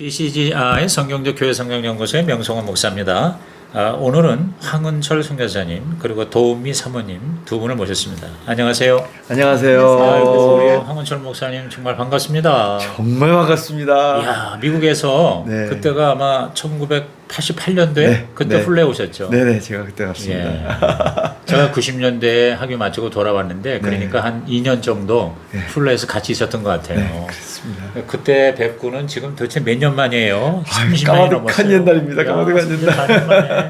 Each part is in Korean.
BCGI 성경적 교회 성경연구소의 명성원 목사입니다. 오늘은 황은철 선교사님 그리고 도우미 사모님 두 분을 모셨습니다. 안녕하세요. 안녕하세요. 아이고, 우리 황은철 목사님 정말 반갑습니다. 정말 반갑습니다. 이야, 미국에서 네. 그때가 아마 1988년도에 네, 그때 네. 플레 오셨죠. 네네, 제가 그때 갔습니다. 예. 제가 90년대에 학위 마치고 돌아왔는데 그러니까 한 2년 정도 네. 플레에서 같이 있었던 것 같아요. 네, 그렇습니다. 그때 뵙고는 지금 도대체 몇 년 만이에요? 30년이 까마득한 넘었어요. 옛날입니다. 까마득한 옛날.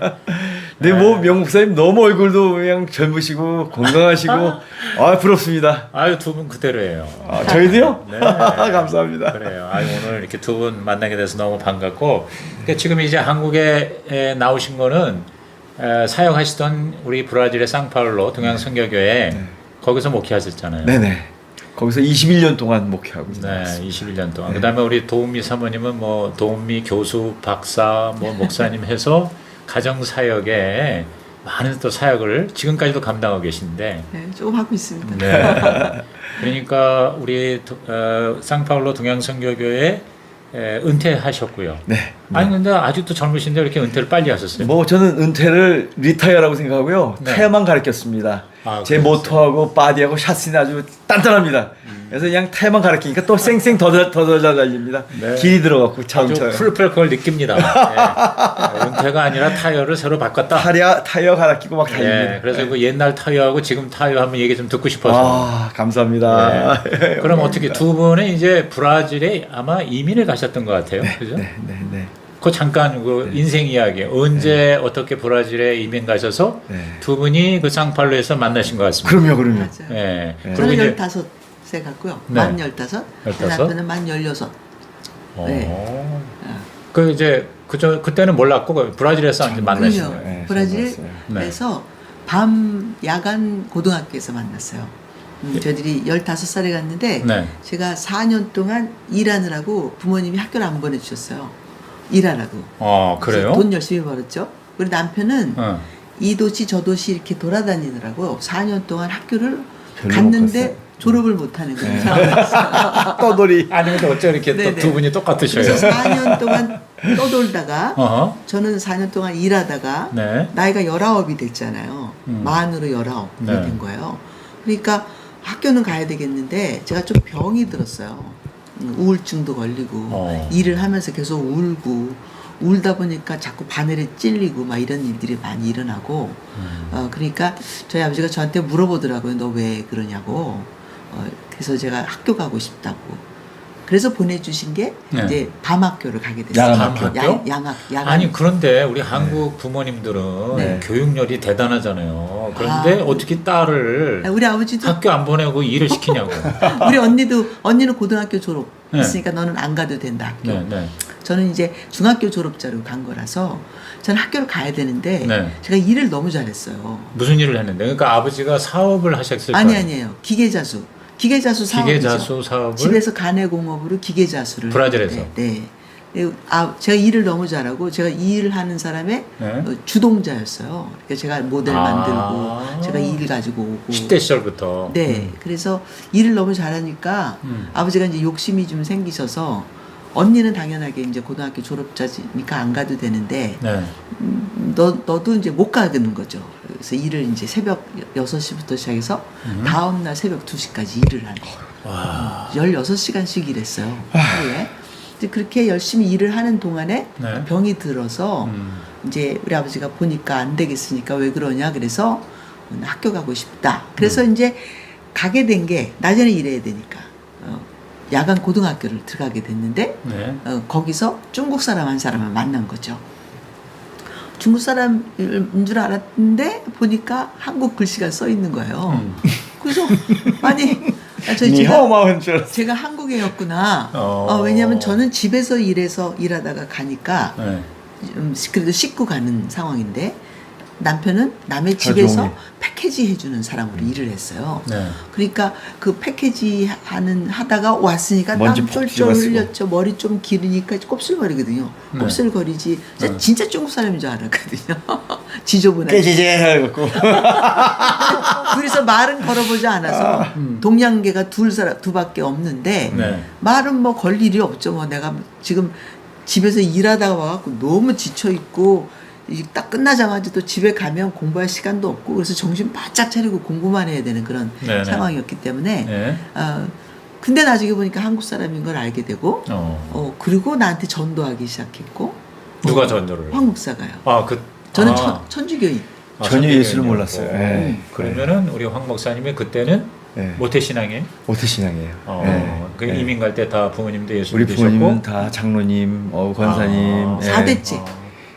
네, 뭐 명목사님 너무 얼굴도 그냥 젊으시고 건강하시고 아 부럽습니다. 아유, 두 분 그대로예요. 아, 저희도요? 네. 감사합니다. 그래요. 아유, 오늘 이렇게 두 분 만나게 돼서 너무 반갑고, 그러니까 지금 이제 한국에 나오신 거는 사역하시던 우리 브라질의 상파울로 동양선교교회 네. 거기서 목회하셨잖아요. 네네. 거기서 21년 동안 목회하고 네, 있습니다. 21년 동안. 네. 그다음에 우리 도우미 사모님은 뭐 도우미 교수, 박사, 뭐 목사님 해서 가정 사역에 많은 또 사역을 지금까지도 감당하고 계신데. 네, 조금 하고 있습니다. 네. 그러니까 우리 상파울로 동양선교교회 은퇴하셨고요. 네. 아니 근데 아직도 젊으신데 이렇게 은퇴를 빨리 하셨어요? 뭐 저는 은퇴를 리타이어라고 생각하고요. 네. 타이어만 가르쳤습니다. 아, 제 그러셨어요? 모토하고 바디하고 샤시는 아주 단단합니다. 그래서 그냥 타이어만 가르치니까 또 쌩쌩 더 잘 달립니다. 네. 길이 들어갔고 아주 차음차요. 풀풀 그걸 느낍니다. 예. 은퇴가 아니라 타이어를 새로 바꿨다. 타이어 갈아끼고 막 달립니다. 예, 그래서 그 옛날 타이어하고 지금 타이어 한번 얘기 좀 듣고 싶어서. 아, 감사합니다. 예. 그럼 어떻게 두 분은 이제 브라질에 아마 이민을 가셨던 것 같아요, 그죠? 네. 그 잠깐 그 인생 이야기 언제 어떻게 브라질에 이민 가셔서 네. 두 분이 그 상팔로에서 만나신 것 같습니다. 그럼요. 맞아요. 예. 네. 그리고 저는 이제 15세 갔고요. 네. 만 15. 15? 남편은 만 16. 네. 그 이제 그때는 몰랐고 그 브라질에서 이제 만나신 그럼요. 거예요. 네, 브라질에서 밤 야간 고등학교에서 만났어요. 저희들이 15살에 갔는데 네. 제가 4년 동안 일하느라고 부모님이 학교를 안 보내주셨어요. 일하라고. 그래요? 그래서 돈 열심히 벌었죠. 우리 남편은 어. 이 도시 저 도시 이렇게 돌아다니느라고 4년 동안 학교를 별로 갔는데 못 갔어요. 졸업을 못하는 그런 네. 상황이었어요. 떠돌이. 아니 근데 어째 이렇게 또 네네. 두 분이 똑같으셔요? 그래서 4년 동안 떠돌다가 어허. 저는 4년 동안 일하다가 네. 나이가 19이 됐잖아요. 만으로 19이 네. 된 거예요. 그러니까 학교는 가야 되겠는데 제가 좀 병이 들었어요. 우울증도 걸리고 일을 하면서 계속 울다 보니까 자꾸 바늘에 찔리고 막 이런 일들이 많이 일어나고 그러니까 저희 아버지가 저한테 물어보더라고요. 너 왜 그러냐고. 그래서 제가 학교 가고 싶다고. 그래서 보내주신 게 네. 이제 밤학교를 가게 됐어요. 야간학교? 양학. 아니 그런데 우리 한국 부모님들은 네. 교육열이 대단하잖아요. 그런데 어떻게 딸을 우리 아버지도 학교 안 보내고 일을 시키냐고. 우리 언니는 고등학교 졸업했으니까 너는 안 가도 된다 학교. 네. 저는 이제 중학교 졸업자로 간 거라서 저는 학교를 가야 되는데 네. 제가 일을 너무 잘했어요. 무슨 일을 했는데? 그러니까 아버지가 사업을 하셨을 거예요. 아니에요. 기계자수 사업이죠. 기계자수 사업을 집에서 가내공업으로 기계자수를 브라질에서? 했는데, 네. 제가 일을 너무 잘하고 제가 이 일을 하는 사람의 네. 주동자였어요. 그러니까 제가 모델 만들고 제가 일 가지고 오고 10대 시절부터. 네. 그래서 일을 너무 잘하니까 아버지가 이제 욕심이 좀 생기셔서 언니는 당연하게 이제 고등학교 졸업자니까 안 가도 되는데 네. 너도 이제 못 가는 거죠. 그래서 일을 이제 새벽 6시부터 시작해서 다음날 새벽 2시까지 일을 하는 거예요. 와. 16시간씩 일했어요. 하루에. 이제 그렇게 열심히 일을 하는 동안에 네. 병이 들어서 이제 우리 아버지가 보니까 안 되겠으니까 왜 그러냐 그래서 학교 가고 싶다. 그래서 이제 가게 된 게 낮에는 일해야 되니까 야간 고등학교를 들어가게 됐는데 네. 거기서 중국 사람 한 사람을 만난 거죠. 중국 사람인 줄 알았는데 보니까 한국 글씨가 써 있는 거예요. 그래서 아니 제가 한국애였구나. 왜냐하면 저는 집에서 일하다가 가니까 네. 그래도 씻고 가는 상황인데 남편은 남의 집에서 종일. 패키지 해주는 사람으로 일을 했어요. 네. 그러니까 그 패키지 하다가 왔으니까 먼지 땀 푹 쫄쫄 집어쓰고. 흘렸죠. 머리 좀 기르니까 곱슬거리거든요. 네. 곱슬거리지. 진짜 중국 사람인 줄 알았거든요. 지저분하게. 깨지제 해갖고. 둘이서 말은 걸어보지 않아서 동양계가 두 밖에 없는데 네. 말은 뭐 걸 일이 없죠. 뭐 내가 지금 집에서 일하다가 와갖고 너무 지쳐 있고 딱 끝나자마자 또 집에 가면 공부할 시간도 없고 그래서 정신 바짝 차리고 공부만 해야 되는 그런 네네. 상황이었기 때문에 네. 근데 나중에 보니까 한국 사람인 걸 알게 되고 그리고 나한테 전도하기 시작했고 누가 전도를? 황 목사가요. 저는 천주교인. 전혀 예수를 천주교인이었고. 몰랐어요. 예. 그러면은 우리 황 목사님이 그때는 예. 모태신앙이에요? 모태신앙이에요. 그 예. 이민 갈 때 다 부모님도 예수 우리 믿으셨고 부모님은 다 장로님, 권사님. 예. 4대째.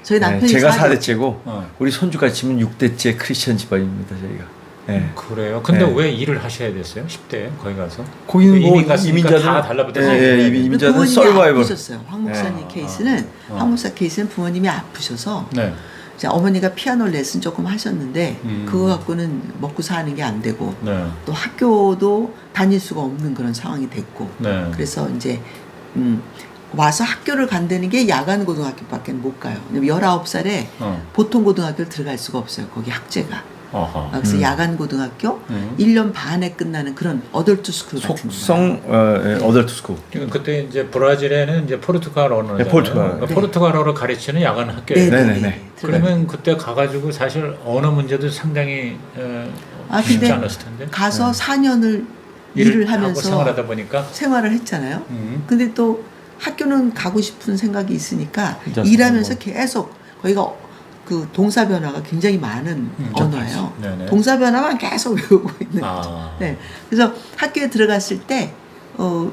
저희 네, 남편이 제가 4대. 4대째고 우리 손주까지 치면 6대째 크리스천 집안입니다 저희가. 예. 그래요? 근데 네. 왜 일을 하셔야 됐어요? 10대에 거기 가서? 거기는 뭐 이민 갔으니까 이민자들 다 달라붙어서 이민자들 부모님이 서바이벌. 아프셨어요. 황 목사님 케이스는 황 목사 케이스는 부모님이 아프셔서 네. 이제 어머니가 피아노 레슨 조금 하셨는데 음. 그거 갖고는 먹고 사는 게 안 되고 네. 또 학교도 다닐 수가 없는 그런 상황이 됐고 네. 그래서 이제 와서 학교를 간다는 게 야간 고등학교밖에 못 가요. 19살에 보통 고등학교를 들어갈 수가 없어요. 거기 학제가. 그래서 야간 고등학교 1년 반에 끝나는 그런 어덜트 스쿨 같은 거. 속성 어덜트 스쿨. 그때 이제 브라질에는 이제 포르투갈어잖아요. 네, 포르투갈. 그러니까 포르투갈어를 가르치는 야간 학교예요. 네네네. 그러면 그때 가가지고 사실 언어 문제도 상당히 쉽지 근데 않았을 텐데. 가서 4년을 일을 하고 하면서 생활하다 보니까. 생활을 했잖아요. 근데 또 학교는 가고 싶은 생각이 있으니까 혼자서 일하면서 뭐. 계속 거기가 그 동사 변화가 굉장히 많은 언어예요. 네네. 동사 변화만 계속 외우고 있는 아. 거죠. 네. 그래서 학교에 들어갔을 때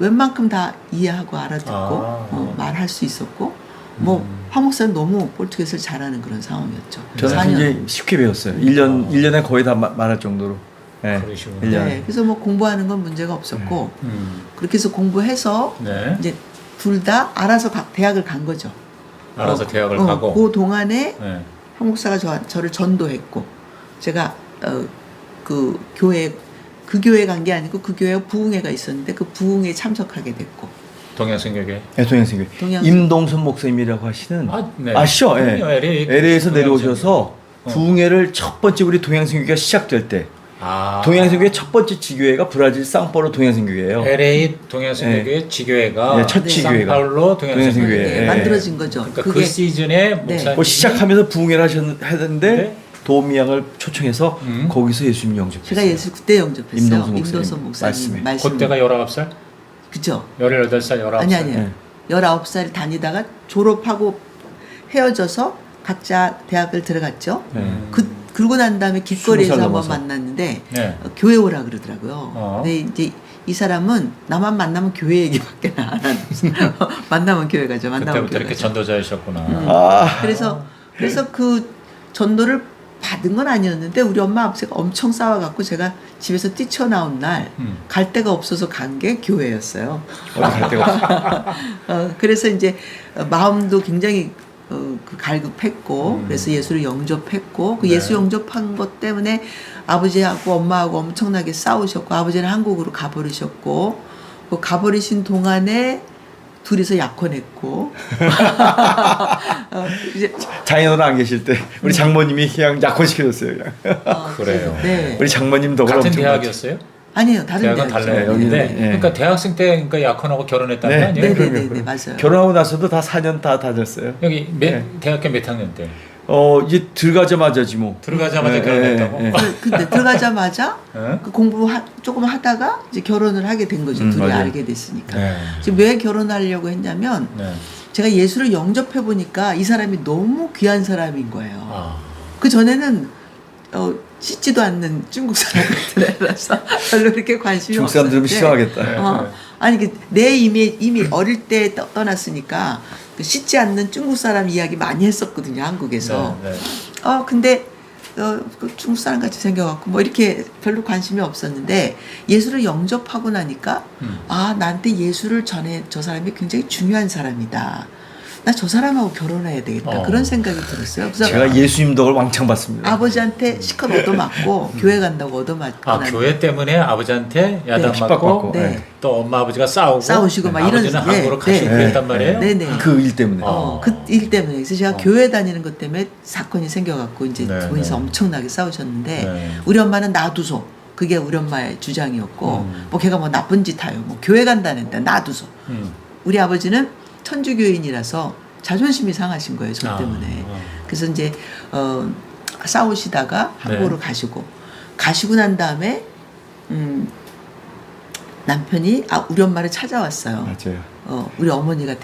웬만큼 다 이해하고 알아듣고 말할 수 있었고 뭐 황 목사는 너무 포르투게스를 잘하는 그런 상황이었죠. 저는 4년. 굉장히 쉽게 배웠어요. 1년에 거의 다 말할 정도로. 네. 그러시구나. 1년. 네. 그래서 뭐 공부하는 건 문제가 없었고 그렇게 해서 공부해서 네. 이제 둘 다 알아서 대학을 간 거죠. 알아서 대학을 가고. 그 동안에 네. 황 목사가 저를 전도했고 제가 그 교회에 간 게 아니고 그 교회에 부흥회가 있었는데 그 부흥회에 참석하게 됐고 동양선교회. 네, 동양선교. 임동선 목사님이라고 하시는 네. 아시죠? 예. LA에서 동양선교. 내려오셔서 부흥회를 첫 번째 우리 동양선교가 시작될 때 동양선교회 첫 번째 지교회가 브라질 상파울로 동양선교회예요. LA 동양선교회 지교회가 네, 첫 지교회가 상파울로 동양선교회 네. 만들어진 거죠. 그러니까 그 시즌에 목사님이 그 시작하면서 부흥회를 하셨는데 네. 도미양을 초청해서 거기서 예수님 영접했어요. 제가 예수 그때 영접했어요. 임동선 목사님 말씀. 그때가 19살? 그죠? 18살, 19살. 아니요. 19살 다니다가 졸업하고 헤어져서 각자 대학을 들어갔죠. 그러고 난 다음에 길거리에서 20살 한번 넘어서. 만났는데 네. 교회 오라 그러더라고요. 근데 이제 이 사람은 나만 만나면 교회 얘기밖에 안 하는 만나면 교회 가죠. 만나면 그때부터 교회 이렇게 가죠. 전도자이셨구나. 그래서 그 전도를 받은 건 아니었는데 우리 엄마 아버지가 엄청 싸워갖고 제가 집에서 뛰쳐나온 날 갈 데가 없어서 간 게 교회였어요. 어디 갈 데가 없어. 그래서 이제 마음도 굉장히 그 갈급했고 그래서 예수를 영접했고 그 네. 예수 영접한 것 때문에 아버지하고 엄마하고 엄청나게 싸우셨고 아버지는 한국으로 가버리셨고 그 가버리신 동안에 둘이서 약혼했고 이제 장인어른 안 계실 때 우리 장모님이 그냥 약혼시켜줬어요. 그냥. 그래요. 네. 우리 장모님 덕을 같은 엄청 대학이었어요? 아니에요. 다른 대학은 대학이죠. 달라요. 네, 근데 여기는, 네. 그러니까 대학생 때 그러니까 약혼하고 결혼했다는 네. 거 아니에요? 네네네 맞아요. 결혼하고 나서도 다 4년 다 다녔어요. 여기 대학교 몇 학년 때? 이제 들어가자마자지 뭐. 들어가자마자 결혼했다고? 근데 들어가자마자 네? 그 공부 조금 하다가 이제 결혼을 하게 된 거죠. 둘이 맞아요. 알게 됐으니까. 네. 지금 왜 결혼하려고 했냐면 네. 제가 예수를 영접해 보니까 이 사람이 너무 귀한 사람인 거예요. 그 전에는 씻지도 않는 중국 사람 같은 애라서 별로 그렇게 관심이 중국 없었는데. 사람들은 싫어하겠다. 아니 내 이미 어릴 때 떠났으니까 그 씻지 않는 중국 사람 이야기 많이 했었거든요 한국에서. 네. 근데 그 중국 사람 같이 생겨갖고 뭐 이렇게 별로 관심이 없었는데 예수를 영접하고 나니까 나한테 예수를 전해 저 사람이 굉장히 중요한 사람이다. 나 저 사람하고 결혼해야 되겠다. 그런 생각이 들었어요. 그래서 제가 예수님 덕을 왕창 받습니다. 아버지한테 시컷 얻어맞고 교회 간다고 얻어맞고 교회 때문에 아버지한테 야단 핍박받고, 맞고 네. 또 엄마 아버지가 싸우시고 막 이런 아버지는 한국으로 가시고 네. 그랬단 말이에요. 네네. 그 일 때문에. 그 일 때문에 그래서 제가 교회 다니는 것 때문에 사건이 생겨갖고 이제 네, 두 분이서 네. 엄청나게 싸우셨는데 네. 우리 엄마는 놔두소. 그게 우리 엄마의 주장이었고 뭐 걔가 뭐 나쁜 짓 하요. 뭐 교회 간다는데 놔두소. 우리 아버지는 천주교인이라서 자존심이 상하신 거예요, 저 때문에. 그래서 이제 싸우시다가 한국으로 가시고 난 다음에 남편이 우리 엄마를 찾아왔어요. 맞아요. 우리 어머니가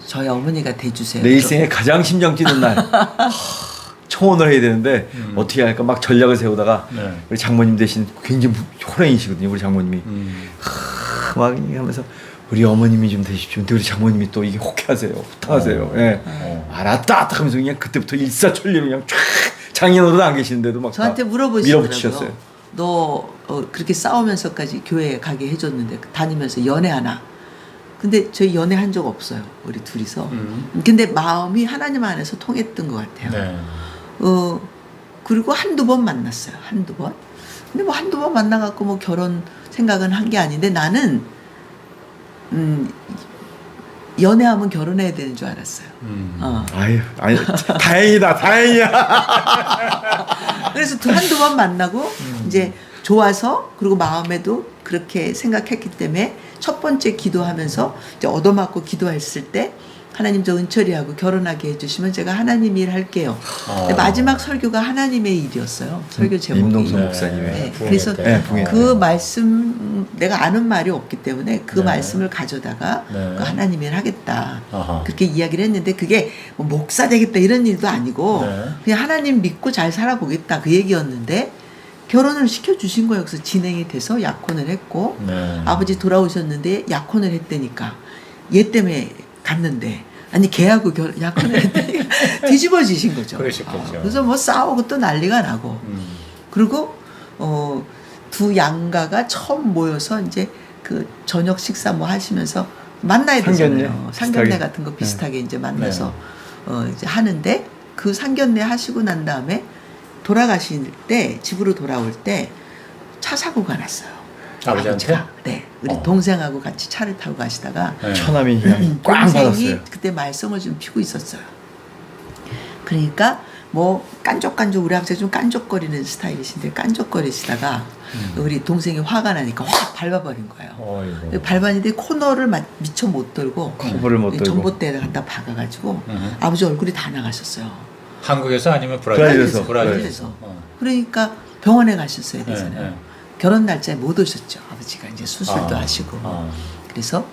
저희 어머니가 돼주세요. 내 일생에 가장 심장 뛰는 날. 청혼을 해야 되는데 어떻게 할까 막 전략을 세우다가 우리 장모님 대신 굉장히 호랑이시거든요. 우리 장모님이 막 하면서 우리 어머님이 좀 되십시오. 근데 우리 장모님이 또 이게 혹해하세요. 호탕하세요. 예. 알았다 딱 하면서 그냥 그때부터 일사천리로 그냥 쫙 장인어른 안 계시는데도 막 저한테 밀어붙이셨어요. 물어보시더라고요. 너 그렇게 싸우면서까지 교회에 가게 해줬는데 다니면서 연애하나? 근데 저희 연애한 적 없어요. 우리 둘이서. 근데 마음이 하나님 안에서 통했던 것 같아요. 네. 그리고 한두 번 만났어요. 한두 번. 근데 뭐 한두 번 만나갖고 뭐 결혼 생각은 한 게 아닌데 나는 연애하면 결혼해야 되는 줄 알았어요. 아유, 아니 다행이다, 다행이야. 그래서 한두 번 만나고 이제 좋아서 그리고 마음에도 그렇게 생각했기 때문에 첫 번째 기도하면서 이제 얻어맞고 기도했을 때 하나님 저 은철이하고 결혼하게 해주시면 제가 하나님 일 할게요. 근데 마지막 설교가 하나님의 일이었어요. 설교 제목이. 임동성 목사님의. 네. 그래서 그 말씀 내가 아는 말이 없기 때문에 그 말씀을 가져다가 그 하나님 일 하겠다. 그렇게 이야기를 했는데 그게 뭐 목사 되겠다 이런 일도 아니고 그냥 하나님 믿고 잘 살아보겠다 그 얘기였는데 결혼을 시켜주신 거예요. 그래서 진행이 돼서 약혼을 했고 아버지 돌아오셨는데 약혼을 했다니까 얘 때문에 갔는데 아니 걔하고 약혼을 했다니까 뒤집어지신 거죠. 그러셨겠죠. 그래서 뭐 싸우고 또 난리가 나고 그리고 두 양가가 처음 모여서 이제 그 저녁 식사 뭐 하시면서 만나야 되잖아요. 상견례 같은 거 비슷하게 이제 만나서 이제 하는데 그 상견례 하시고 난 다음에 돌아가실 때 집으로 돌아올 때 차 사고가 났어요. 아버지한테? 네. 우리 동생하고 같이 차를 타고 가시다가 처남이 그냥 꽝 동생이 받았어요. 그때 말썽을 좀 피고 있었어요. 그러니까 뭐 깐족깐족 우리 아버지가 좀 깐족거리는 스타일이신데 깐족거리시다가 우리 동생이 화가 나니까 확 밟아버린 거예요. 밟았는데 코너를 미처 못 돌고 커브를 못 돌고 전봇대에다 갖다 박아가지고 아버지 얼굴이 다 나가셨어요. 한국에서 아니면 브라질에서. 브라질에서. 그러니까 병원에 가셨어야 되잖아요. 결혼 날짜에 못 오셨죠. 아버지가 이제 수술도 하시고. 그래서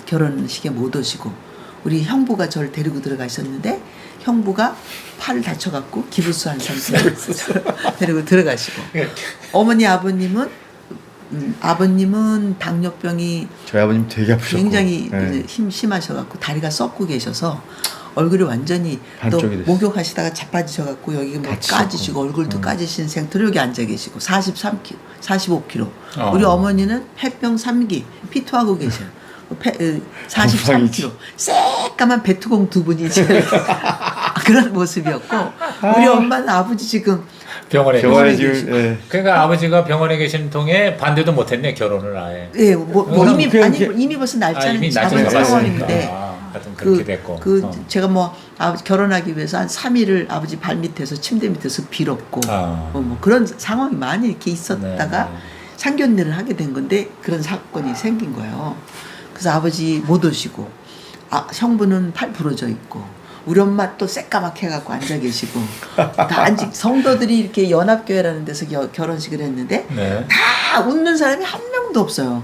결혼식에 못 오시고 우리 형부가 저를 데리고 들어가셨는데 형부가 팔을 다쳐갖고 기부스한 상태로 데리고 들어가시고 어머니 아버님은 당뇨병이 저희 아버님 되게 아프셨고 굉장히 힘 심하셔갖고 다리가 썩고 계셔서 얼굴이 완전히 또 목욕하시다가 자빠지셔갖고 여기 뭐 까지시고 얼굴도 까지신 상태로 여기 앉아 계시고 43kg, 45kg. 우리 어머니는 폐병 3기 피토하고 계셔요. 43kg. 새까만 베트공 두 분이 그런 모습이었고 우리 엄마는 아버지 지금 병원에 계시고. 그러니까 아버지가 병원에 계신 통에 반대도 못했네 결혼을 아예. 예, 이미 벌써 날짜는 잡은 상황인데. 그렇게 됐고. 제가 뭐 아버지 결혼하기 위해서 한 3일을 아버지 발 밑에서 침대 밑에서 빌었고 뭐 그런 상황이 많이 이렇게 있었다가 상견례를 하게 된 건데 그런 사건이 생긴 거예요. 그래서 아버지 못 오시고 형부는 팔 부러져 있고 우리 엄마 또 새까맣게 해갖고 앉아 계시고 다 성도들이 이렇게 연합교회라는 데서 결혼식을 했는데 다 웃는 사람이 한 명도 없어요.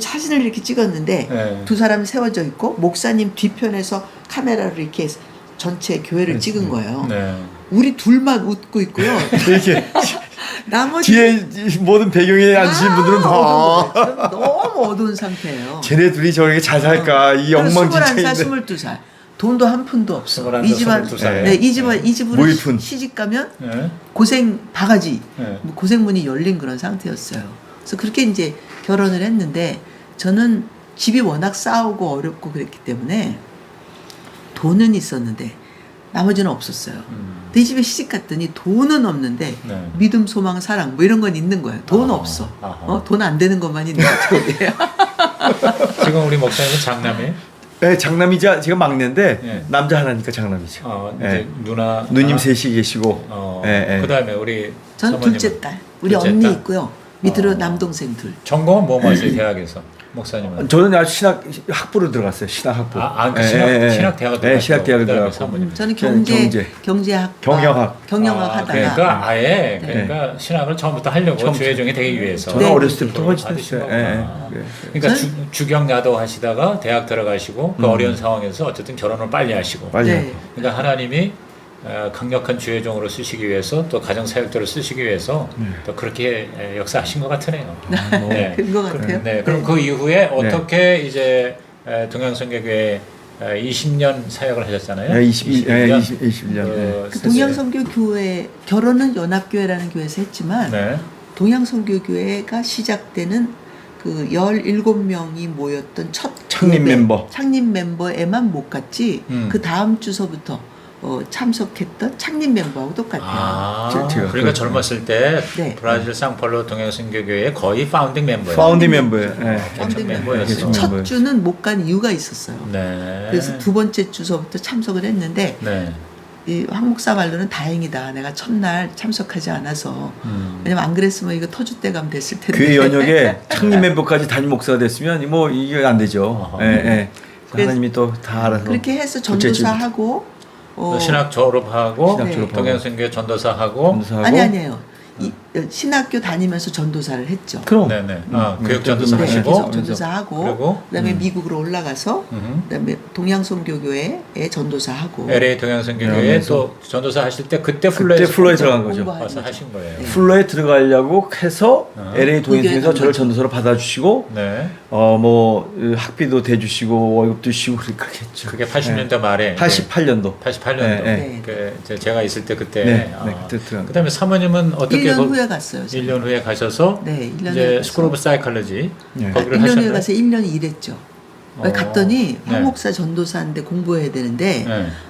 사진을 이렇게 찍었는데 두 사람이 세워져 있고 목사님 뒤편에서 카메라로 이렇게 전체 교회를 찍은 거예요. 우리 둘만 웃고 있고요. 이렇게 나머지 뒤에 모든 배경에 앉으신 분들은 다 너무 어두운 상태예요. 쟤네 둘이 저렇게 잘 살까 이 엉망진창인데 21살, 22살 돈도 한 푼도 없어. 21살, 이 집안 22살. 이 집으로 무일푼. 시집 가면 고생 바가지 고생문이 열린 그런 상태였어요. 그래서 그렇게 이제 결혼을 했는데 저는 집이 워낙 싸우고 어렵고 그랬기 때문에 돈은 있었는데 나머지는 없었어요. 내 집에 시집 갔더니 돈은 없는데 믿음, 소망, 사랑 뭐 이런 건 있는 거예요. 돈 없어. 돈 안 되는 것만 있는 거예요. 지금 우리 목사님은 장남이에요? 네, 장남이자 제가 막내인데 남자 하나니까 장남이죠. 이제 누님 셋이 계시고. 그다음에 우리 전 둘째 딸. 우리 언니 있고요. 밑으로 남동생 둘. 전공은 뭐 하세요 대학에서? 목사님은? 저는 아주 신학 학부로 들어갔어요. 신학 학부. 그러니까 예, 신학 대학을 네, 신학 대학을 그다음에 들어갔고. 사모님. 저는 경제. 경제학 경영학. 하다가 그러니까 아예 네. 그러니까 신학을 처음부터 하려고 처음부터. 주혜종이 되기 위해서. 저는 네, 어렸을 네, 때부터 네. 훨씬 받으신 했어요. 거구나. 예, 예. 그러니까 저는- 주경야도 하시다가 대학 들어가시고 그 어려운 상황에서 어쨌든 결혼을 빨리 하시고. 빨리 네. 하고. 그러니까 하나님이 강력한 주혜종으로 쓰시기 위해서 또 가정 사역자로 쓰시기 위해서 또 그렇게 역사하신 것 같으네요. 네. 그런 것 같아요. 네. 그럼 그 이후에 어떻게 이제 동양선교회 20년 사역을 하셨잖아요. 네, 21년. 21년. 그 동양선교교회 결혼은 연합교회라는 교회에서 했지만 네. 동양선교교회가 시작되는 그 17명이 모였던 첫 창립 예배, 멤버. 창립 멤버에만 못 갔지 그 다음 주서부터 참석했던 창립 멤버하고 똑같아요. 제가 그러니까 젊었을 때 네. 브라질 상파울로 동양선교회의 거의 파운딩 멤버예요. 파운딩 멤버예요. 예. 파운딩 멤버였어요. 첫 주는 못 간 이유가 있었어요. 네. 그래서 두 번째 주서부터 참석을 했는데 네. 이 황 목사 말로는 다행이다. 내가 첫날 참석하지 않아서. 음. 왜냐면 안 그랬으면 이거 터줏대감 됐을 텐데. 교회 연역에 창립 멤버까지 담임 목사가 됐으면 뭐 이게 안 되죠. 어허. 예, 예. 그래서 하나님이 또 다 알아서. 그렇게 해서 둘째 전도사하고 신학 졸업하고 신학 네. 졸업하고. 동양선교회 전도사하고 전도사하고. 아니에요. 신학교 다니면서 전도사를 했죠. 그럼. 네네. 음, 교육 전도사 네, 네, 하시고 계속 전도사하고 그리고 그다음에 미국으로 올라가서 그다음에 동양선교교회에 전도사하고 LA 동양선교회에 네, 또 전도사 하실 때 그때 그때 플로에 들어간 거죠. 공부하는 와서 거죠. 하신 거예요. 플로에 들어가려고 해서 LA 동행에서 거기에 저를 전도사로 받아주시고 네. 학비도 대주시고 월급도 주시고 그렇게 했죠. 그게 80년대 말에 88년도. 88년도 네, 네. 제가 있을 때 그때 네, 그때 들어간 그다음에 사모님은 어떻게 1년 후에 갔어요. 저는. 1년 후에 가셔서 네, 1년 이제 후에 스쿨 오브 사이콜로지 네. 거기를 1년 후에 하셨나요? 가서 1년 일했죠. 갔더니 네. 황 목사 전도사인데 공부해야 되는데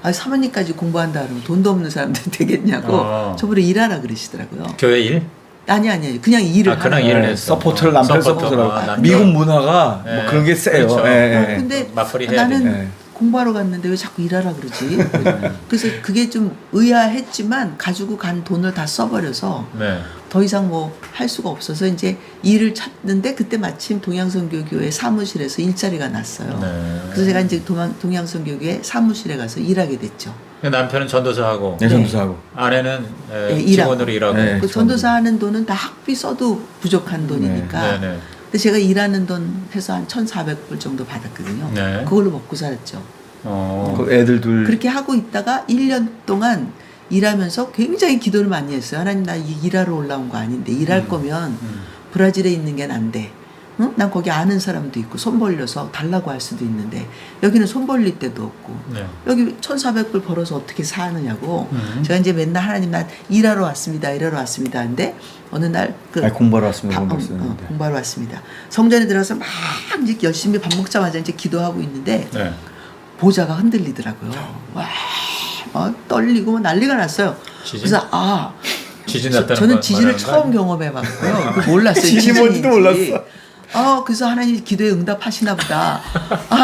네. 사모님까지 공부한다 그러면 돈도 없는 사람들 되겠냐고 저보고 일하라 그러시더라고요. 교회 일? 아니 그냥 일을 그냥 하는 일을 네, 했어. 서포터를 남편 서포터. 서포터라고. 남편. 미국 문화가 네. 뭐 그런 게 세요. 그렇죠. 예, 예. 근데 맞벌이 해야 나는 되네. 공부하러 갔는데 왜 자꾸 일하라 그러지? 그래서 그게 좀 의아했지만 가지고 간 돈을 다 써버려서 네. 더 이상 뭐 할 수가 없어서 이제 일을 찾는데 그때 마침 동양선교교회 사무실에서 일자리가 났어요. 네. 그래서 제가 이제 동양선교교회 사무실에 가서 일하게 됐죠. 남편은 전도사하고 네, 전도사하고. 아내는 네, 직원으로 일하고. 네. 그 전도사 하는 돈은 다 학비 써도 부족한 돈이니까. 네, 네. 근데 제가 일하는 돈 해서 한 1,400불 정도 받았거든요. 네. 그걸로 먹고 살았죠. 그 애들 둘. 그렇게 하고 있다가 1년 동안 일하면서 굉장히 기도를 많이 했어요. 하나님 나 일하러 올라온 거 아닌데 일할 거면 브라질에 있는 게 난데 응? 난 거기 아는 사람도 있고 손 벌려서 달라고 할 수도 있는데 여기는 손 벌릴 데도 없고 네. 여기 1,400불 벌어서 어떻게 사느냐고 제가 이제 맨날 하나님 난 일하러 왔습니다. 근데 어느 날그 아니, 공부하러 왔습니다. 공부했었는데. 공부하러 왔습니다. 성전에 들어가서 막 이제 열심히 밥 먹자마자 이제 기도하고 있는데 네. 보좌가 흔들리더라고요. 와, 떨리고 막 난리가 났어요. 지진? 그래서 지진 났다는 저는 건 지진을 말하는 거 처음 아니에요? 경험해봤고요. 그거 몰랐어요. 지진이 뭔지도 지진인지. 몰랐어. 그래서 하나님 기도에 응답하시나 보다.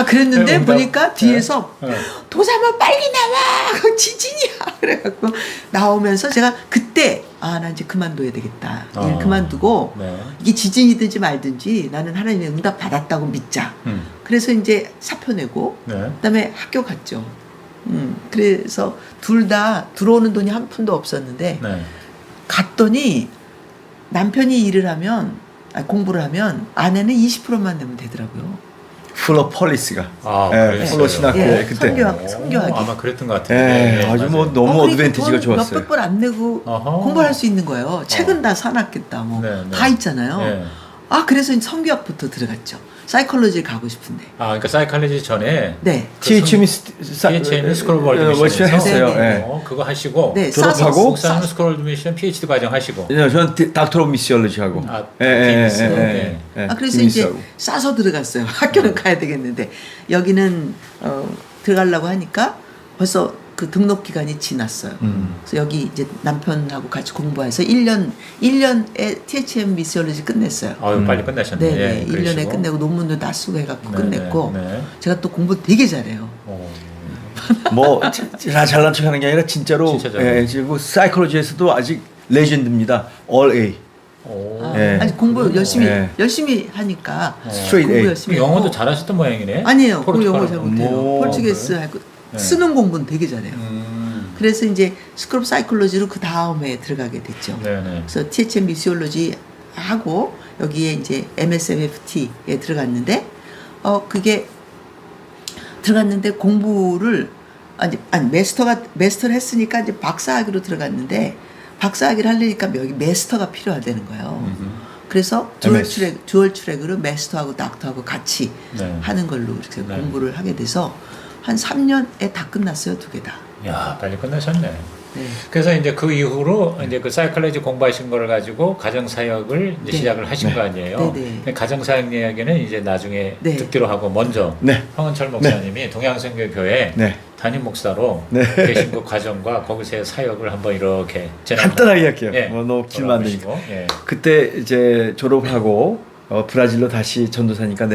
그랬는데 응답. 보니까 뒤에서 네. 도사만 빨리 나와. 그거 지진이야. 그래갖고 나오면서 제가 그때 나 이제 그만둬야 되겠다. 일 그만두고 네. 이게 지진이든지 말든지 나는 하나님의 응답 받았다고 믿자. 그래서 이제 사표 내고 네. 그다음에 학교 갔죠. 그래서 둘 다 들어오는 돈이 한 푼도 없었는데 네. 갔더니 남편이 일을 하면 공부를 하면 아내는 20%만 내면 되더라고요. 플로 폴리스가. 그랬어요. 플로 신학교 예, 그때. 선교하기. 아마 그랬던 것 같은데. 아주 뭐 맞아요. 너무 그러니까 어드밴티지가 돈 좋았어요. 몇백 불 안 내고 어허. 공부할 수 있는 거예요. 책은 다 사놨겠다. 뭐 네, 네. 다 있잖아요. 네. 그래서 이제 선교학부터 들어갔죠. 사이콜로지를 가고 싶은데. 그러니까 사이칼리지 전에 네. THM THM 스쿨 오브 월드 미션에서 했어요. 네, 네, 예. 그거 하시고 네, 졸업하고 목사님 스쿨 오브 미션 PhD 과정 하시고. 저는 닥터 오브 미시올로지 하고. TMS. 그래서 이제 싸서 들어갔어요. 학교는 가야 되겠는데 여기는 들어가려고 하니까 벌써 그 등록 기간이 지났어요. 그래서 여기 이제 남편하고 같이 공부해서 1년에 THM 미시올로지 끝냈어요. 빨리 끝나셨네. 네, 1년에 그러시고. 끝내고 논문도 다 쓰고 해갖고 네, 끝냈고 네. 제가 또 공부 되게 잘해요. 뭐 잘난 척하는 게 아니라 진짜로 진짜 잘해요. 그리고 사이콜로지에서도 아직 레전드입니다. All A. 오. 네. 아니 공부 그래요? 열심히 하니까 스트레이트 공부 A. 열심히 영어도 하고. 잘하셨던 모양이네. 아니에요. 그 포르투갈어. 영어 잘 못해요. 오, 포르투게스 하고 네. 쓰는 공부는 되게 잘해요. 그래서 이제 스쿨 오브 사이콜로지로 그 다음에 들어가게 됐죠. 네네. 그래서 THM 미시올로지 하고 여기에 이제 MSMFT에 들어갔는데 그게 들어갔는데 공부를 아니 마스터를 했으니까 이제 박사학위로 들어갔는데 박사학위를 하려니까 여기 마스터가 필요하다는 거예요. 그래서 MS. 듀얼 트랙으로 마스터하고 닥터하고 같이 네. 하는 걸로 이렇게 네. 공부를 하게 돼서 한 3년에 다 끝났어요, 두 개 다. 야, 빨리 끝나셨네. 네. 그래서 이제 그 이후로 이제 그 사이클로지 공부하신 거를 가지고 가정 사역을 이제 네. 시작을 하신 네. 거 아니에요. 네, 네. 근데 가정 사역 이야기는 이제 나중에 네. 듣기로 하고 먼저 네. 황은철 목사님이 동양선교교회 네. 담임 목사로 네. 계신 그 과정과 거기서의 사역을 한번 이렇게 간단하게 할게요. 예. 너무 길면 안 되니까. 돌아보시고, 예. 그때 이제 졸업하고 브라질로 다시 전도사니까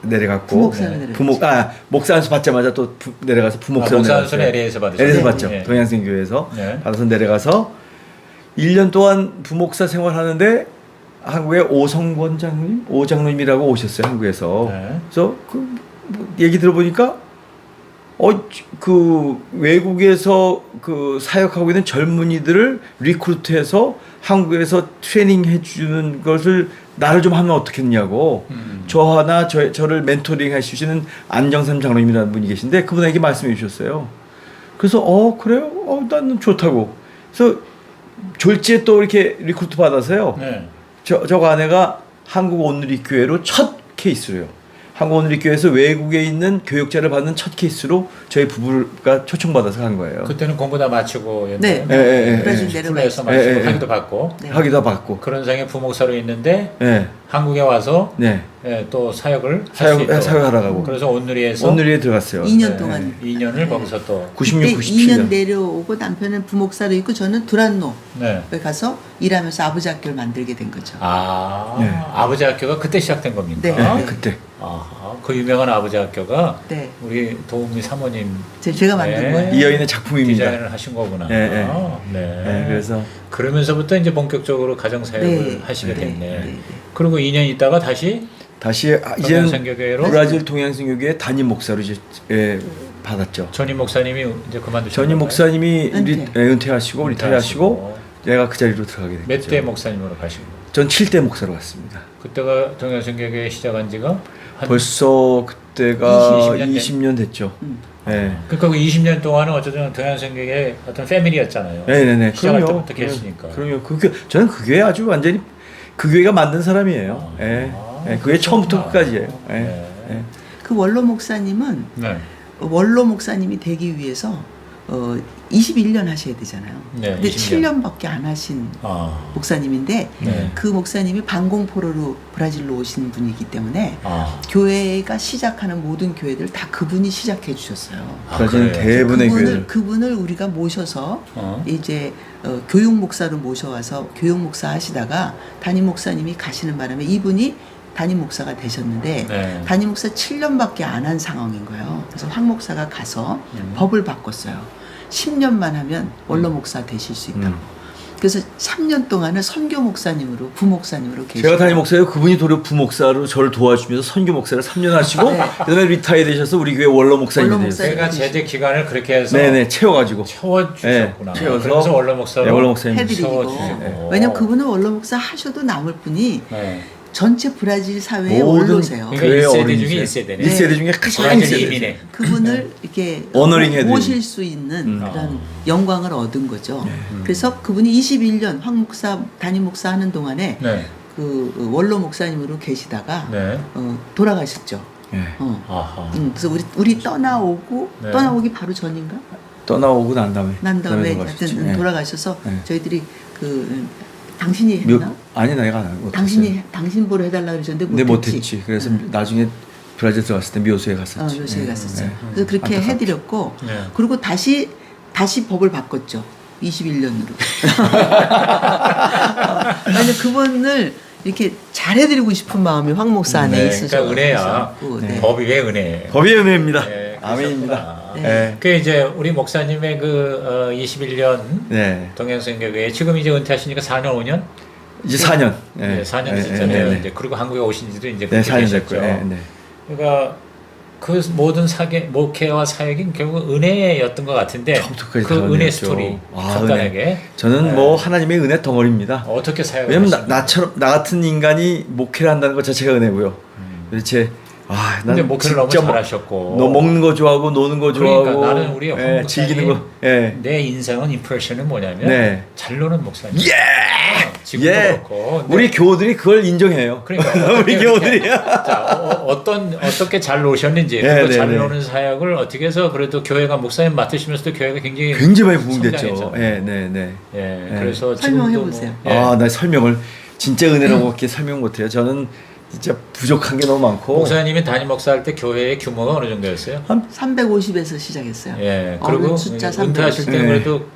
내려갔고 부목사로 내려갔죠. 목사 안수 받자마자 또 내려가서 부목사로 목사 내려갔어요. 안수는 LA에서 받으셨죠? LA에서 네. 받죠. 예. 동양생교회에서 네. 받아서 내려가서 1년 동안 부목사 생활하는데 한국에 오성권 장로님, 오장로님이라고 오셨어요, 한국에서. 네. 그래서 뭐 얘기 들어보니까 그 외국에서 그 사역하고 있는 젊은이들을 리크루트해서 한국에서 트레이닝 해주는 것을 나를 좀 하면 어떻겠냐고 저를 멘토링 해주시는 안정삼 장로님이라는 분이 계신데 그분에게 말씀해 주셨어요. 그래서 그래요? 나는 좋다고. 그래서 졸지에 또 이렇게 리크루트 받아서요. 네. 저 아내가 한국 온누리 교회로 첫 케이스로요. 한국 온누리 교회에서 외국에 있는 교육자를 받는 첫 케이스로 저희 부부가 초청받아서 간 거예요. 그때는 공부 다 마치고 네. 예. 브라질 내려가 풀에서 있어요. 마치고 예, 예. 학위도 받고 네. 학위도 받고. 그런 상에 부목사로 있는데 네. 한국에 와서 네. 또 사역을 할 수 있도록. 사역하러 가고. 그래서 온누리에서 온누리에 들어갔어요. 2년 동안. 2년을 거기서 또 96, 그때 97년. 2년 내려오고 남편은 부목사로 있고 저는 두란노에 네. 가서 일하면서 아버지 학교를 만들게 된 거죠. 네. 아버지 학교가 그때 시작된 겁니까? 네. 네, 그때. 그 유명한 아버지 학교가 네. 우리 도우미 사모님 제가 만든 네. 거예요. 이 여인의 작품입니다. 디자인을 하신 거구나. 네, 네. 네. 네, 그래서 그러면서부터 이제 본격적으로 가정 사역을 네. 하시게 네. 됐네. 네. 그리고 2년 있다가 다시 이제는 동양선교교회로 브라질 동양선교교회 담임 목사로 이제 받았죠. 전임 목사님이 이제 그만두신 전임 건가요? 목사님이 은퇴하시고 리타이어하시고 내가 그 자리로 들어가게 됐죠. 몇 대 목사님으로 가시고 전 7대 목사로 갔습니다. 그때가 동양선교교회 시작한 지가 한 벌써 그때가 20년 20년 됐죠. 네. 그러니까 그 20년 동안은 어쨌든 동양선교의 어떤 패밀리였잖아요. 네네네. 시작할 그럼요. 때부터 계시니까. 그럼요. 저는 그 교회 아주 완전히 그 교회가 만든 사람이에요. 예. 그 교회 처음부터 끝까지예요. 예. 네. 예. 그 원로 목사님은 네. 원로 목사님이 되기 위해서 21년 하셔야 되잖아요. 네, 근데 20년. 7년밖에 안 하신 아. 목사님인데 네. 그 목사님이 반공포로로 브라질로 오신 분이기 때문에 아. 교회가 시작하는 모든 교회들 다 그분이 시작해 주셨어요. 브라질 그래요? 대부분의 교회들. 그분을 우리가 모셔서 이제 교육 목사로 모셔와서 교육 목사 하시다가 담임 목사님이 가시는 바람에 이분이 담임 목사가 되셨는데 네. 담임 목사 7년밖에 안 한 상황인 거예요. 그래서 황 목사가 가서 법을 바꿨어요. 10년만 하면 원로 목사 되실 수 있다고. 그래서 3년 동안은 선교 목사님으로 부목사님으로 계시고 제가 담임 목사예요. 그분이 도리어 부목사로 저를 도와주면서 선교 목사를 3년 하시고 네. 그다음에 리타이어 되셔서 우리 교회 원로 목사님이 원로 되셨어요. 제가 제재 기간을 그렇게 해서 네네 채워가지고 채워주셨구나. 네, 채워서 그래서 원로 목사로 네, 원로 목사님 해드리고 채워주시고. 왜냐면 그분은 원로 목사 하셔도 남을 분이 네. 전체 브라질 사회의 모든 원로세요. 그러니까 교회 1세대 어린이세요. 중에 1세대네. 1세대 중에 가장 브라질 1세대. 이민에. 그분을 이렇게 어너링 해드리고. 모실 수 있는 그런 영광을 얻은 거죠. 네. 그래서 그분이 21년 황 목사 담임 목사 하는 동안에 네. 그 원로 목사님으로 계시다가 네. 돌아가셨죠. 네. 아하. 그래서 우리 떠나오고 네. 떠나오기 바로 전인가? 떠나오고 난 다음에 난 다음에 돌아가셨죠. 하여튼 네. 돌아가셔서 네. 저희들이 당신이 했나? 아니 내가 안 하고 당신 보러 해달라 그러셨는데 근데 못했지. 못했지. 그래서 나중에 브라질 들어갔을 때 묘수에 갔었지. 묘수에 갔었어요. 네. 그래서 그렇게 안타깝죠. 해드렸고 네. 그리고 다시 법을 바꿨죠. 21년으로. 아니 그분을 이렇게 잘해드리고 싶은 마음이 황 목사 안에 네, 있으셔서. 그러니까 은혜야. 네. 법이 왜 은혜예요? 법의 은혜입니다. 네, 아멘입니다. 그러셨구나. 네. 그 이제 우리 목사님의 그 21년 네. 동양선교회 지금 이제 은퇴하시니까 4년 5년? 이제 4년. 네, 4년 됐잖아요. 이제 그리고 한국에 오신 지도 이제 네, 그렇게 4년 되셨죠. 됐고요. 네. 그러니까 그 모든 목회와 사역은 결국 은혜였던 것 같은데 처음부터까지 그 다 은혜 은혜였죠. 스토리 아, 간단하게 저는 네. 뭐 하나님의 은혜 덩어리입니다. 어떻게 사역을 왜냐면 하십니까? 나처럼 나 같은 인간이 목회를 한다는 것 자체가 은혜고요. 도대체 근데 난 목회를 너무 진짜 잘하셨고 너 먹는 거 좋아하고 노는 거 그러니까 좋아하고 나는 우리 황 즐기는 목사님 거. 예. 내 인생은 임프레션은 뭐냐면 네. 잘 노는 목사님. 예. 지금도 예. 그렇고. 근데 우리 교우들이 그걸 인정해요. 그러니까 우리 교우들이. 자 어떻게 잘 노셨는지 네, 그리고 네, 잘 네. 노는 사역을 어떻게 해서 그래도 교회가 목사님 맡으시면서도 교회가 굉장히 굉장히 많이 부흥됐죠. 성장했잖아요. 예, 네, 네. 예, 네. 그래서 설명해 지금도 보세요. 뭐, 예. 나 설명을 진짜 은혜라고밖에 설명 못해요. 저는 진짜 부족한 게 너무 많고. 목사님이 담임 목사할 때 교회의 규모가 어느 정도였어요? 350에서 시작했어요. 예, 그리고 숫자 은퇴하실 350. 때 그래도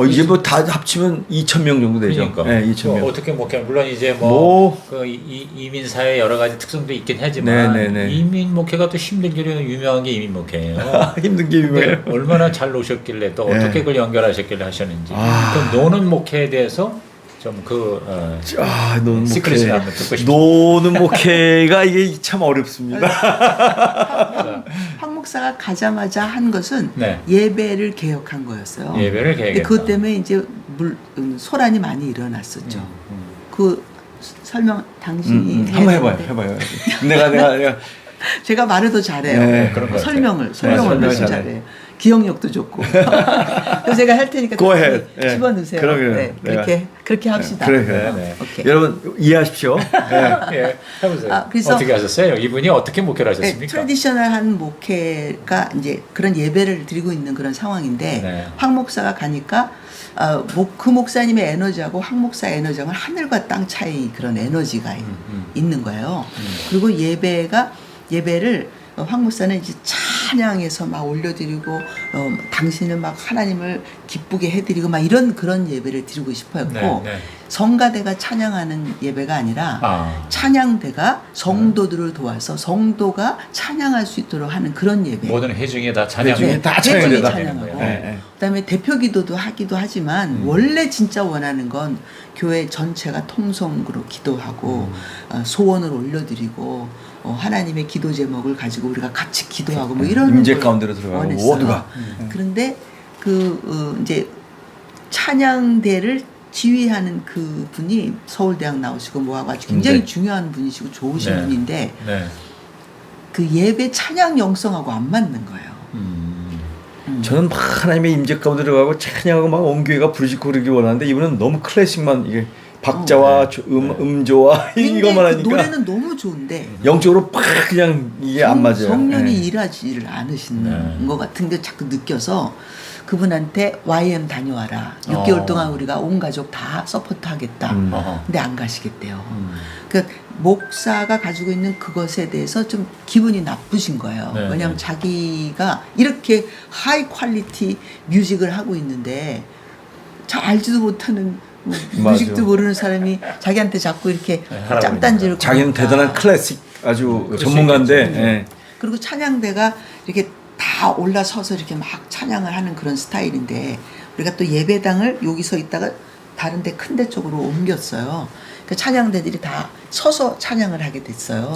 이제 뭐 다 합치면 2,000명 정도 되죠. 그러니까 네, 2,000명. 어떻게 목회 물론 이제 뭐. 그 이민 사회 여러 가지 특성도 있긴 하지만 네, 네, 네. 이민 목회가 또 힘들기로 유명한 게 이민 목회예요. 힘든 게 근데 유명해요. 얼마나 잘 노셨길래 또 네. 어떻게 그걸 연결하셨길래 하셨는지 아. 그 노는 목회에 대해서 좀 노는 시크릿을 목회. 한번 듣고 싶어요. 노는 목회가 이게 참 어렵습니다. 황 목사가 가자마자 한 것은 네. 예배를 개혁한 거였어요. 예배를 근데 개혁했다. 그것 때문에 이제 소란이 많이 일어났었죠. 그 설명 당신이 해야 한번 해봐요. 되는데. 해봐요. 내가 제가 말을 더 잘해요. 네, 그런 것 같아요. 설명을 설명을 훨씬 잘해. 잘해요. 기억력도 좋고. 그래서 제가 할 테니까 Go ahead. 예. 집어넣으세요. 그러게요. 네, 내가. 그렇게 합시다. 그래. 네, 네. 오케이. 여러분 이해하십시오. 네. 예, 해보세요. 그래서- 어떻게 하셨어요? 이분이 어떻게 목회를 하셨습니까? 트래디셔널한 목회가 이제 그런 예배를 드리고 있는 그런 상황인데 네. 황 목사가 가니까 그 목사님의 에너지하고 황 목사의 에너지하고는 하늘과 땅 차이 그런 에너지가 있는 거예요. 그리고 예배를 황 목사는 이제 찬양해서 막 올려드리고 당신은 막 하나님을 기쁘게 해드리고 막 이런 그런 예배를 드리고 싶어했고 네, 네. 성가대가 찬양하는 예배가 아니라 찬양대가 성도들을 도와서 성도가 찬양할 수 있도록 하는 그런 예배. 모든 회중이 다 찬양. 회중이 다 회중이 찬양을 찬양하고 네, 네. 그다음에 대표 기도도 하기도 하지만 원래 진짜 원하는 건 교회 전체가 통성으로 기도하고 소원을 올려드리고 하나님의 기도 제목을 가지고 우리가 같이 기도하고 뭐 이런 임재 걸 가운데로 들어가고 원했어요. 모두가. 그런데 이제 찬양대를 지휘하는 그 분이 서울대학 나오시고 뭐하고 아주 굉장히 네. 중요한 분이시고 좋으신 네. 분인데 네. 그 예배 찬양 영성하고 안 맞는 거예요. 저는 막 하나님의 임재 가운데 들어가고 찬양하고 막 온 교회가 부르짖고 그러기 원하는데 이분은 너무 클래식만 이게 박자와 음조와 이것만 그 하니까 노래는 너무 좋은데 영적으로 팍 그냥 이게 안 맞아요. 성령이 네. 일하지를 않으시는 네. 것 같은 게 자꾸 느껴서 그분한테 YM 다녀와라. 6개월 동안 우리가 온 가족 다 서포트하겠다. 어허. 근데 안 가시겠대요. 그러니까 목사가 가지고 있는 그것에 대해서 좀 기분이 나쁘신 거예요. 네, 왜냐하면 네. 자기가 이렇게 하이 퀄리티 뮤직을 하고 있는데 잘 알지도 못하는 뮤직도 맞아. 모르는 사람이 자기한테 자꾸 이렇게 하라고 짬딴지를 자기는 거니까. 대단한 클래식 아주 그럴 수 전문가인데 있겠죠. 예. 그리고 찬양대가 이렇게 다 올라서서 이렇게 막 찬양을 하는 그런 스타일인데 우리가 또 예배당을 여기서 있다가 다른 데 큰 데 쪽으로 옮겼어요. 그 찬양대들이 다 서서 찬양을 하게 됐어요.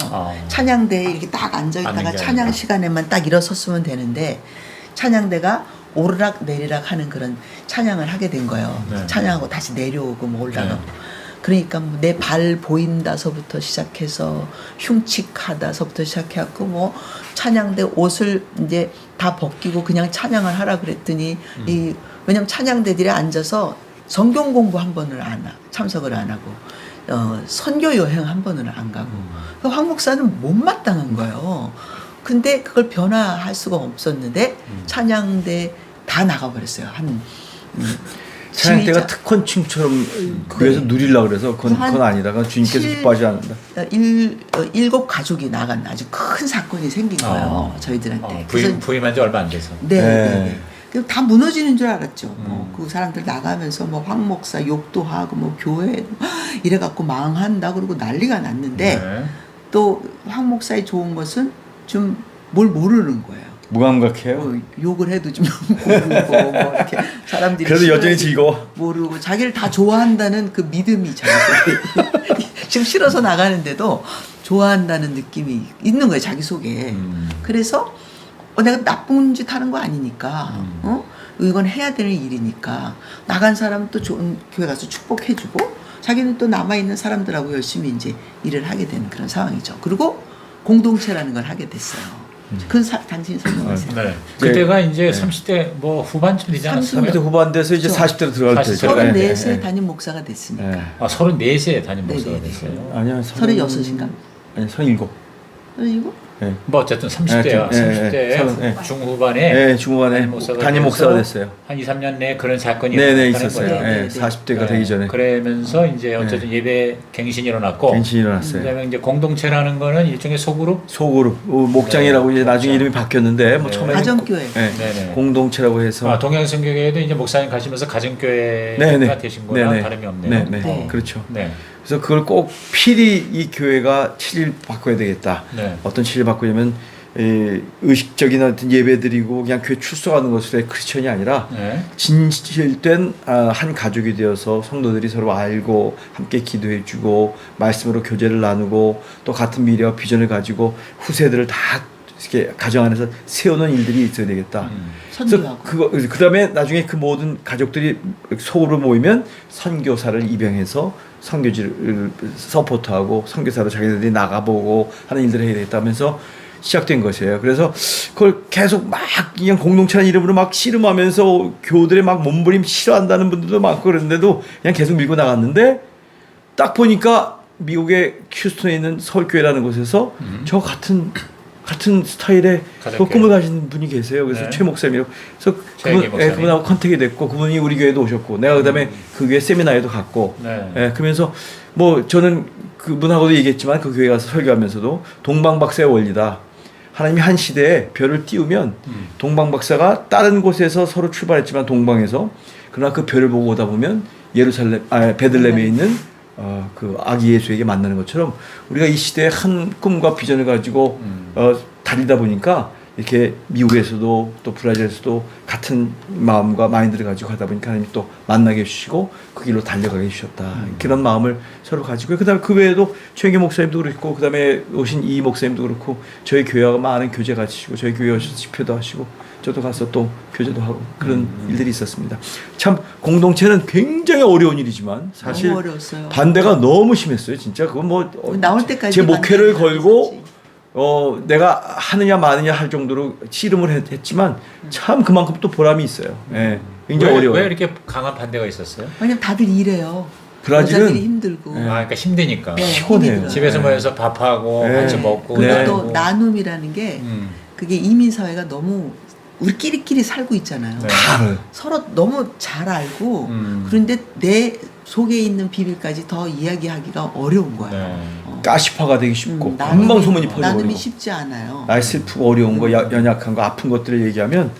찬양대에 이렇게 딱 앉아 있다가 앉는 게 찬양 아니라. 시간에만 딱 일어섰으면 되는데 찬양대가 오르락 내리락 하는 그런 찬양을 하게 된 거예요. 네. 찬양하고 다시 내려오고 뭐 올라가고. 네. 그러니까 뭐 내 발 보인다서부터 시작해서 흉측하다서부터 시작해갖고 뭐 찬양대 옷을 이제 다 벗기고 그냥 찬양을 하라 그랬더니 왜냐면 찬양대들이 앉아서 성경 공부 한 번을 참석을 안 하고 선교 여행 한 번을 안 가고 황 목사는 못마땅한 거예요. 근데 그걸 변화할 수가 없었는데 찬양대 다 나가버렸어요. 찬양대가 지휘자- 특권층처럼 교회에서 누리려고 그래서 그건 아니다. 그건 주님께서 기뻐하지 않는다. 7 가족이 나간 아주 큰 사건이 생긴 거예요. 저희들한테. 부임한 지 얼마 안 돼서. 네. 네. 네. 그리고 다 무너지는 줄 알았죠. 그 사람들 나가면서 뭐 황 목사 욕도 하고 뭐 교회 이래갖고 망한다 그러고 난리가 났는데 네. 또 황 목사의 좋은 것은 좀 뭘 모르는 거예요. 무감각해요. 욕을 해도 좀 모르고 뭐 이렇게 사람들이 그래도 여전히 싫어하지 즐거워. 모르고 자기를 다 좋아한다는 그 믿음이 자기 속에 지금 싫어서 나가는데도 좋아한다는 느낌이 있는 거예요 자기 속에. 그래서 내가 나쁜 짓 하는 거 아니니까 이건 해야 되는 일이니까 나간 사람 또 좋은 교회 가서 축복해주고 자기는 또 남아있는 사람들하고 열심히 이제 일을 하게 되는 그런 상황이죠. 그리고 공동체라는 걸 하게 됐어요. 그건 당신이 설명하세요. 네. 그때가 이제 30대 뭐 후반쯤 되지 않았어요? 30대 후반 돼서 이제 그렇죠. 40대로 들어갈 때죠. 34세 담임 목사가 됐으니까. 네. 아, 34세에 담임 목사가 네네네. 됐어요. 아니요. 36인가? 아니 37. 이거? 네. 뭐 어쨌든 30대야. 네, 30대 네. 중후반에 네, 중후반에 담임 목사가 돼서 됐어요. 한 2, 3년 내에 그런 사건이 네네 일어났다는 있었어요. 거죠. 네, 네, 40대가 되기 전에 그러면서 이제 어쨌든 예배 갱신이 일어났고 갱신이 일어났어요. 그다음에 이제 공동체라는 거는 일종의 소그룹 소그룹 목장이라고 네, 이제 나중에 목장. 이름이 바뀌었는데 뭐 네. 처음에 가정교회. 네네. 공동체라고 해서 동양선교회도 이제 목사님 가시면서 가정교회가 네네. 되신 거랑 네네. 다름이 없네요. 네네. 네. 그렇죠. 네. 그래서 그걸 꼭 필히 이 교회가 치질 바꿔야 되겠다. 네. 어떤 치질 바꾸냐면 의식적인 어떤 예배드리고 그냥 교회 출석하는 것으로의 크리스천이 아니라 네. 진실된 한 가족이 되어서 성도들이 서로 알고 함께 기도해주고 말씀으로 교제를 나누고 또 같은 미래와 비전을 가지고 후세들을 다 이렇게 가정 안에서 세우는 일들이 있어야 되겠다. 그래서 선교하고. 그다음에 나중에 그 모든 가족들이 속으로 모이면 선교사를 입양해서 선교지를 서포트하고 선교사로 자기들이 나가보고 하는 일들을 해야 되겠다면서 시작된 것이에요. 그래서 그걸 계속 막 그냥 공동체라는 이름으로 막 씨름하면서 교들의 막 몸부림 싫어한다는 분들도 많고 그랬는데도 그냥 계속 밀고 나갔는데 딱 보니까 미국의 휴스턴에 있는 서울교회라는 곳에서 저 같은 스타일의 그 꿈을 가진 분이 계세요. 그래서 네. 최 목사님이라고. 그래서 최혜기 목사님. 그분하고 컨택이 됐고 그분이 우리 교회도 오셨고 내가 그다음에 그 교회 세미나에도 갔고 네. 그러면서 뭐 저는 그분하고도 얘기했지만 그 교회 가서 설교하면서도 동방박사의 원리다. 하나님이 한 시대에 별을 띄우면 동방박사가 다른 곳에서 서로 출발했지만 동방에서 그러나 그 별을 보고 오다 보면 베들레헴에 있는 그 아기 예수에게 만나는 것처럼 우리가 이 시대에 한 꿈과 비전을 가지고 달리다 보니까 이렇게 미국에서도 또 브라질에서도 같은 마음과 마인드를 가지고 하다 보니까 하나님이 또 만나게 해주시고 그 길로 달려가게 해주셨다. 그런 마음을 서로 가지고 그 다음에 그 외에도 최영기 목사님도 그렇고 그 다음에 오신 이 목사님도 그렇고 저희 교회와 많은 교제 가지시고 저희 교회 오셔서 집회도 하시고 저도 가서 또 교제도 하고 그런 일들이 있었습니다. 참 공동체는 굉장히 어려운 일이지만 사실 너무 어려웠어요. 반대가 너무 심했어요. 진짜 그건 뭐 나올 때까지 제 목회를 반대하지. 걸고 내가 하느냐 마느냐 할 정도로 씨름을 했지만 참 그만큼 또 보람이 있어요. 예, 굉장히 어려워요. 왜 이렇게 강한 반대가 있었어요? 왜냐면 다들 일해요. 브라질은 여자들이 힘들고. 그러니까 힘드니까. 네, 피곤해요. 힘이 들어요. 집에서 모여서 밥하고 네. 같이 먹고 그리고 네. 또 나눔이라는 게 그게 이민 사회가 너무 우리끼리끼리 살고 있잖아요. 네. 다 알아요. 서로 너무 잘 알고 그런데 내 속에 있는 비밀까지 더 이야기하기가 어려운 거예요. 네. 가시화가 되기 쉽고 나눔이- 금방 소문이 퍼져버리고 나눔이 쉽지 않아요. 나의 슬프고 어려운 거 연약한 거 아픈 것들을 얘기하면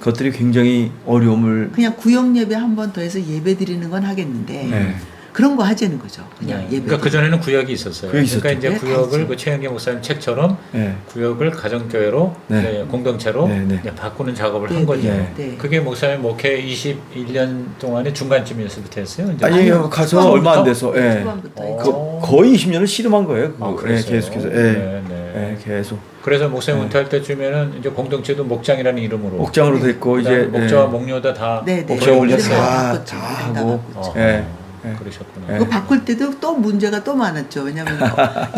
그것들이 굉장히 어려움을 그냥 구역 예배 한 번 더 해서 예배 드리는 건 하겠는데 네. 그런 거 하자는 거죠. 그냥 예배. 그러니까 그 전에는 구역이 있었어요. 구역이 있었죠. 그러니까 이제 네, 구역을 알죠. 그 최영기 목사님 책처럼 네. 구역을 가정교회로 네. 이제 공동체로 네, 네. 이제 바꾸는 작업을 네, 한 거죠. 네, 네. 그게 목사님 목회 21년 동안의 중간쯤이었을부터 했어요. 이제 아니 가서 얼마 안 돼서 예. 초반부터 어. 했죠. 거의 20년을 씨름한 거예요. 그거. 그랬어요? 계속해서 네, 네. 계속 그래서 목사님 네. 은퇴할 때쯤에는 이제 공동체도 목장이라는 이름으로 목장으로 됐고 그다음에 이제 목자와 목료다 다 네, 네. 목표에 올렸어요. 다 바꿨죠. 다 다 하고 바꿨죠. 예. 그러셨구나. 네. 그거 바꿀 때도 또 문제가 또 많았죠. 왜냐하면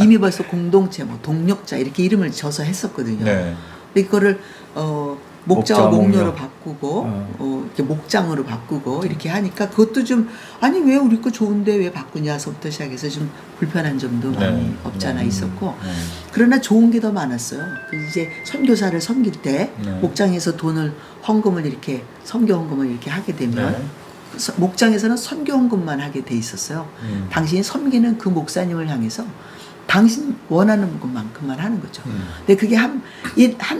이미 벌써 공동체, 뭐 동력자 이렇게 이름을 져서 했었거든요. 네. 근데 그거를 목자와 목자와 목료로 목료. 바꾸고 이렇게 목장으로 바꾸고 이렇게 하니까 그것도 좀 아니 왜 우리 거 좋은데 왜 바꾸냐서부터 시작해서 좀 불편한 점도 네. 많이 없잖아 있었고 네. 그러나 좋은 게 더 많았어요. 그 이제 선교사를 섬길 때 네. 목장에서 돈을 헌금을 이렇게 선교 헌금을 이렇게 하게 되면 네. 목장에서는 선교 헌금만 하게 돼 있었어요. 당신이 섬기는 그 목사님을 향해서 당신 원하는 것만큼만 하는 거죠. 근데 그게 한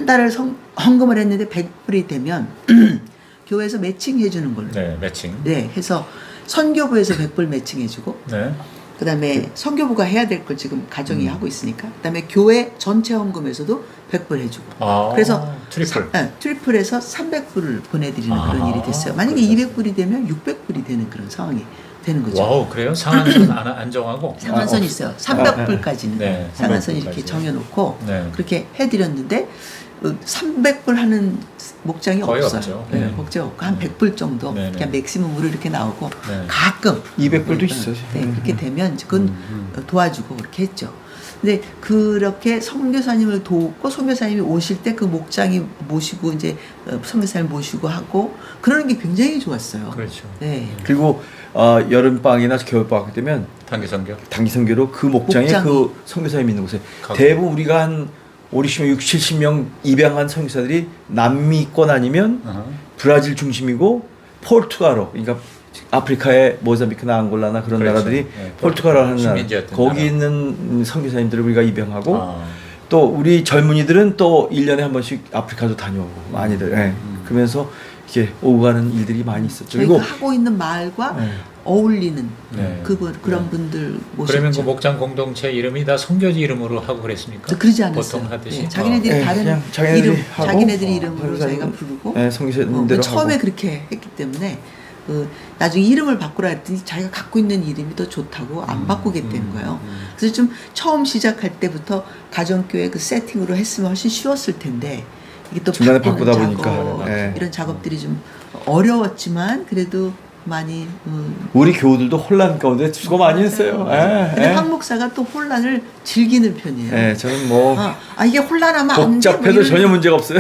달을 헌금을 했는데 100불이 되면 교회에서 매칭해 주는 걸로. 네, 매칭. 네, 해서 선교부에서 100불 매칭해 주고 네. 그다음에 선교부가 해야 될 걸 지금 가정이 하고 있으니까. 그다음에 교회 전체 헌금에서도 100불 해주고. 아, 그래서 트리플. 트리플에서 300불을 보내드리는 아, 그런 일이 됐어요. 만약에 그러셨어요. 200불이 되면 600불이 되는 그런 상황이 되는 거죠. 와우, 그래요? 상한선 안 정하고? 상한선이 있어요. 300불까지는 네, 상한선 300불 이렇게 까지. 정해놓고 네. 그렇게 해드렸는데 300불 하는 목장이 거의 없어요. 없죠. 네, 네. 목장 없고 한 100불 정도 네, 네. 그냥 맥시멈으로 이렇게 나오고 네. 가끔 200불도 있어요. 네, 그렇게 되면 그건 도와주고 그렇게 했죠. 근데 그렇게 선교사님을 돕고 선교사님이 오실 때 그 목장이 모시고 이제 선교사님 모시고 하고 그러는 게 굉장히 좋았어요. 그렇죠. 네. 그리고 여름방학이나 겨울방학 되면 단기 선교. 단기 선교로 그 목장에 목장이. 그 선교사님 있는 곳에 가고. 대부분 우리가 한 5, 60명, 60, 70명 입양한 선교사들이 남미권 아니면 어허. 브라질 중심이고 포르투갈어, 그러니까 아프리카의 모자비크나 앙골라나 그런 그렇죠. 나라들이 네, 포르투갈어 하는 나라, 식민지였던 거기 나라. 있는 선교사님들을 우리가 입양하고 아, 또 우리 젊은이들은 또 1년에 한 번씩 아프리카도 다녀오고 많이들 그러면서 이렇게 오고 가는 일들이 많이 있었죠. 저희가 그리고 하고 있는 말과 네. 어울리는 네. 그런 네. 분들 모셨죠. 그러면 그 목장 공동체 이름이 다 선교지 이름으로 하고 그랬습니까? 그러지 않았어요. 보통 하듯이. 네, 자기네들이 네, 다른 그냥 자기네들이 이름, 하고, 자기네들이 이름으로 선교사님- 저희가 부르고 네, 선교사님대로 처음에 하고. 그렇게 했기 때문에 나중에 이름을 바꾸라 했더니 자기가 갖고 있는 이름이 더 좋다고 안 바꾸겠다는 거예요. 그래서 좀 처음 시작할 때부터 가정교회 그 세팅으로 했으면 훨씬 쉬웠을 텐데 이게 또 중간에 바꾸는 바꾸다 작업, 보니까, 네. 이런 작업들이 좀 어려웠지만 그래도 많이 우리 교우들도 혼란 가운데 수고 많이 했어요. 근데 황 목사가 또 혼란을 즐기는 편이에요. 예, 저는 뭐 이게 혼란하면 안 돼. 뭐 복잡해도 이러는 전혀 문제가 없어요.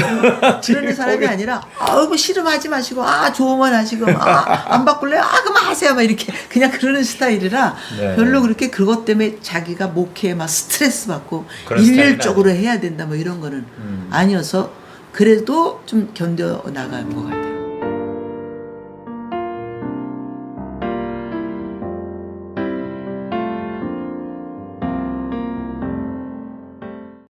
그러는 사람이 아니라 아이고 싫음하지 마시고 좋으면 하시고 안 바꿀래요? 그럼 하세요. 막 이렇게 그냥 그러는 스타일이라 네. 별로 그렇게 그것 때문에 자기가 목회에 막 스트레스 받고 그런 스타일은 일률적으로 해야 된다 뭐 이런 거는 아니어서 그래도 좀 견뎌 나간 것 같아요.